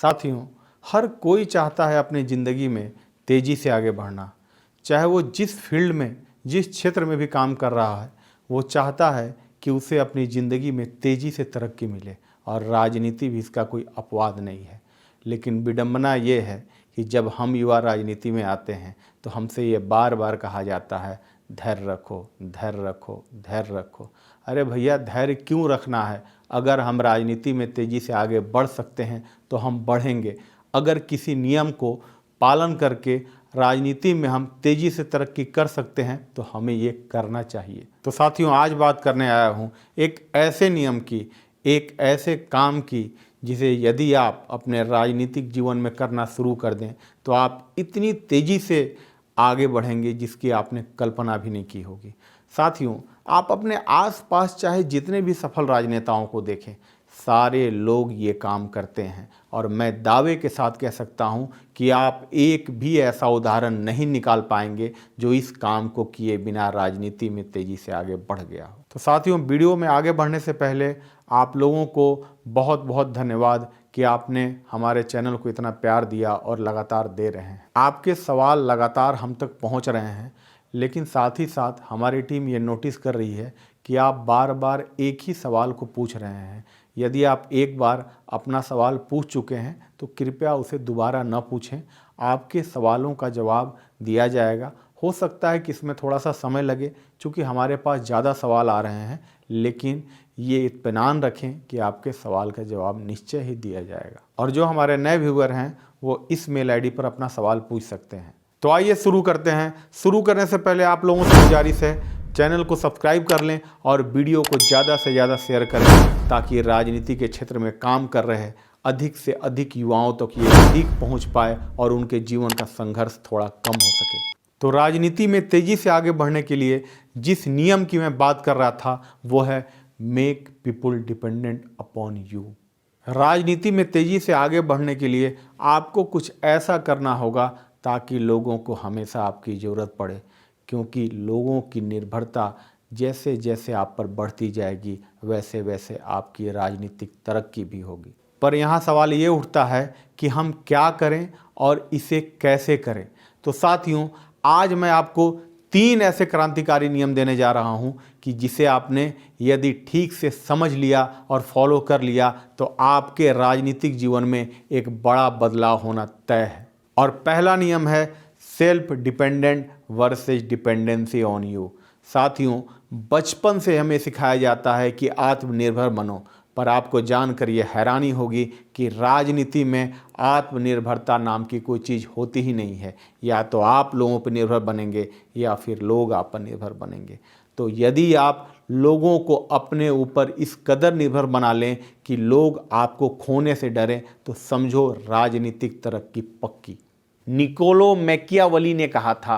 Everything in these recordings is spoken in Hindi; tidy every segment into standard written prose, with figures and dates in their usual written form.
साथियों, हर कोई चाहता है अपनी ज़िंदगी में तेज़ी से आगे बढ़ना। चाहे वो जिस फील्ड में, जिस क्षेत्र में भी काम कर रहा है, वो चाहता है कि उसे अपनी ज़िंदगी में तेज़ी से तरक्की मिले, और राजनीति भी इसका कोई अपवाद नहीं है। लेकिन विडंबना ये है कि जब हम युवा राजनीति में आते हैं तो हमसे ये बार बार कहा जाता है, धैर्य रखो, धैर्य रखो, धैर्य रखो। अरे भैया, धैर्य क्यों रखना है? अगर हम राजनीति में तेज़ी से आगे बढ़ सकते हैं तो हम बढ़ेंगे। अगर किसी नियम को पालन करके राजनीति में हम तेज़ी से तरक्की कर सकते हैं तो हमें ये करना चाहिए। तो साथियों, आज बात करने आया हूँ एक ऐसे नियम की, एक ऐसे काम की जिसे यदि आप अपने राजनीतिक जीवन में करना शुरू कर दें तो आप इतनी तेज़ी से आगे बढ़ेंगे जिसकी आपने कल्पना भी नहीं की होगी। साथियों, आप अपने आसपास चाहे जितने भी सफल राजनेताओं को देखें, सारे लोग ये काम करते हैं, और मैं दावे के साथ कह सकता हूं कि आप एक भी ऐसा उदाहरण नहीं निकाल पाएंगे जो इस काम को किए बिना राजनीति में तेज़ी से आगे बढ़ गया हो। तो साथियों, वीडियो में आगे बढ़ने से पहले आप लोगों को बहुत बहुत धन्यवाद कि आपने हमारे चैनल को इतना प्यार दिया और लगातार दे रहे हैं। आपके सवाल लगातार हम तक पहुंच रहे हैं, लेकिन साथ ही साथ हमारी टीम ये नोटिस कर रही है कि आप बार बार एक ही सवाल को पूछ रहे हैं। यदि आप एक बार अपना सवाल पूछ चुके हैं तो कृपया उसे दोबारा न पूछें। आपके सवालों का जवाब दिया जाएगा। हो सकता है कि इसमें थोड़ा सा समय लगे, क्योंकि हमारे पास ज़्यादा सवाल आ रहे हैं, लेकिन ये इत्मीनान रखें कि आपके सवाल का जवाब निश्चय ही दिया जाएगा। और जो हमारे नए व्यूअर हैं वो इस मेल आईडी पर अपना सवाल पूछ सकते हैं। तो आइए शुरू करते हैं। शुरू करने से पहले आप लोगों से गुजारिश है, चैनल को सब्सक्राइब कर लें और वीडियो को ज़्यादा से ज़्यादा शेयर करें, ताकि राजनीति के क्षेत्र में काम कर रहे अधिक से अधिक युवाओं तक ये अधिक पहुंच पाए और उनके जीवन का संघर्ष थोड़ा कम हो सके। तो राजनीति में तेज़ी से आगे बढ़ने के लिए जिस नियम की मैं बात कर रहा था वो है make people dependent upon you. राजनीति में तेज़ी से आगे बढ़ने के लिए आपको कुछ ऐसा करना होगा ताकि लोगों को हमेशा आपकी ज़रूरत पड़े, क्योंकि लोगों की निर्भरता जैसे जैसे आप पर बढ़ती जाएगी वैसे वैसे आपकी राजनीतिक तरक्की भी होगी। पर यहाँ सवाल ये उठता है कि हम क्या करें और इसे कैसे करें। तो साथियों, आज मैं आपको 3 ऐसे क्रांतिकारी नियम देने जा रहा हूँ कि जिसे आपने यदि ठीक से समझ लिया और फॉलो कर लिया तो आपके राजनीतिक जीवन में एक बड़ा बदलाव होना तय है। और पहला नियम है self dependent versus dependency on you. साथियों, बचपन से हमें सिखाया जाता है कि आत्मनिर्भर बनो, पर आपको जानकर ये हैरानी होगी कि राजनीति में आत्मनिर्भरता नाम की कोई चीज़ होती ही नहीं है। या तो आप लोगों पर निर्भर बनेंगे या फिर लोग आप पर निर्भर बनेंगे। तो यदि आप लोगों को अपने ऊपर इस कदर निर्भर बना लें कि लोग आपको खोने से डरें, तो समझो राजनीतिक तरक्की पक्की। निकोलो मैकियावेली ने कहा था,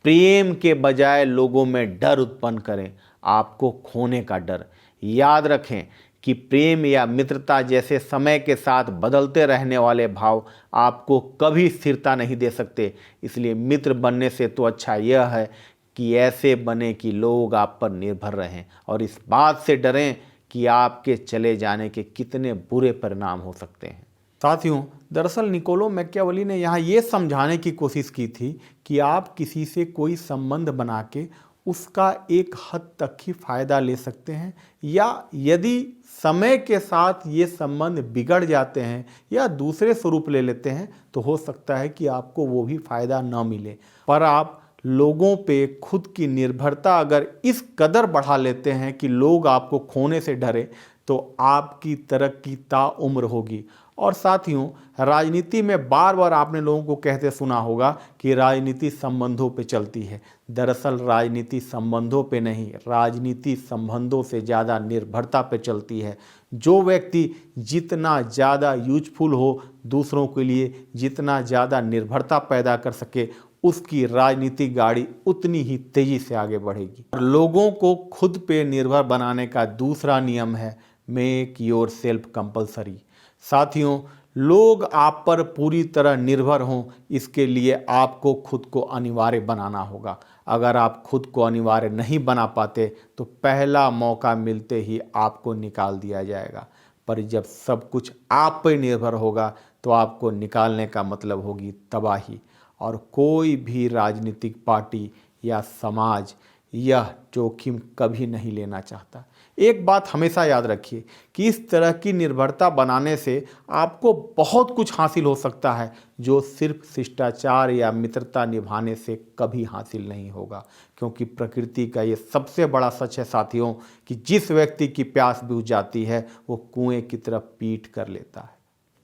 प्रेम के बजाय लोगों में डर उत्पन्न करें, आपको खोने का डर। याद रखें कि प्रेम या मित्रता जैसे समय के साथ बदलते रहने वाले भाव आपको कभी स्थिरता नहीं दे सकते। इसलिए मित्र बनने से तो अच्छा यह है कि ऐसे बने कि लोग आप पर निर्भर रहें और इस बात से डरें कि आपके चले जाने के कितने बुरे परिणाम हो सकते हैं। साथियों, दरअसल निकोलो मैकियावेली ने यहाँ ये समझाने की कोशिश की थी कि आप किसी से कोई संबंध बना के उसका एक हद तक ही फायदा ले सकते हैं, या यदि समय के साथ ये संबंध बिगड़ जाते हैं या दूसरे स्वरूप ले लेते हैं तो हो सकता है कि आपको वो भी फायदा न मिले। पर आप लोगों पे खुद की निर्भरता अगर इस कदर बढ़ा लेते हैं कि लोग आपको खोने से डरे, तो आपकी तरक्की ताउम्र होगी। और साथियों, राजनीति में बार बार आपने लोगों को कहते सुना होगा कि राजनीति संबंधों पे चलती है। दरअसल राजनीति संबंधों पे नहीं, राजनीति संबंधों से ज़्यादा निर्भरता पे चलती है। जो व्यक्ति जितना ज़्यादा यूजफुल हो दूसरों के लिए, जितना ज़्यादा निर्भरता पैदा कर सके, उसकी राजनीतिक गाड़ी उतनी ही तेज़ी से आगे बढ़ेगी। लोगों को खुद पे निर्भर बनाने का दूसरा नियम है मेक योर सेल्फ कंपल्सरी। साथियों, लोग आप पर पूरी तरह निर्भर हों, इसके लिए आपको खुद को अनिवार्य बनाना होगा। अगर आप खुद को अनिवार्य नहीं बना पाते तो पहला मौका मिलते ही आपको निकाल दिया जाएगा। पर जब सब कुछ आप पर निर्भर होगा तो आपको निकालने का मतलब होगी तबाही। और कोई भी राजनीतिक पार्टी या समाज यह जोखिम कभी नहीं लेना चाहता। एक बात हमेशा याद रखिए कि इस तरह की निर्भरता बनाने से आपको बहुत कुछ हासिल हो सकता है जो सिर्फ शिष्टाचार या मित्रता निभाने से कभी हासिल नहीं होगा। क्योंकि प्रकृति का ये सबसे बड़ा सच है साथियों कि जिस व्यक्ति की प्यास बुझ जाती है वो कुएं की तरफ पीठ कर लेता है।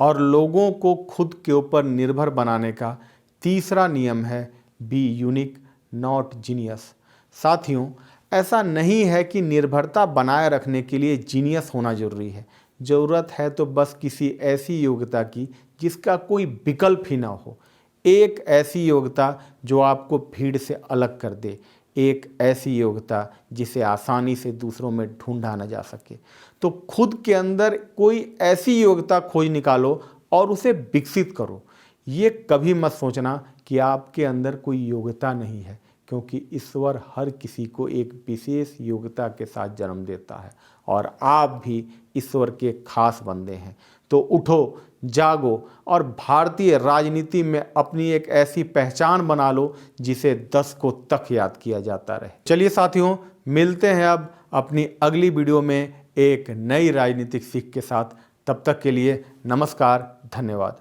और लोगों को खुद के ऊपर निर्भर बनाने का तीसरा नियम है बी यूनिक नॉट जीनियस। साथियों, ऐसा नहीं है कि निर्भरता बनाए रखने के लिए जीनियस होना जरूरी है। ज़रूरत है तो बस किसी ऐसी योग्यता की जिसका कोई विकल्प ही ना हो। एक ऐसी योग्यता जो आपको भीड़ से अलग कर दे, एक ऐसी योग्यता जिसे आसानी से दूसरों में ढूंढा न जा सके। तो खुद के अंदर कोई ऐसी योग्यता खोज निकालो और उसे विकसित करो। ये कभी मत सोचना कि आपके अंदर कोई योग्यता नहीं है, क्योंकि ईश्वर हर किसी को एक विशेष योग्यता के साथ जन्म देता है और आप भी ईश्वर के खास बंदे हैं। तो उठो, जागो और भारतीय राजनीति में अपनी एक ऐसी पहचान बना लो जिसे दशकों तक याद किया जाता रहे। चलिए साथियों, मिलते हैं अब अपनी अगली वीडियो में एक नई राजनीतिक सीख के साथ। तब तक के लिए नमस्कार, धन्यवाद।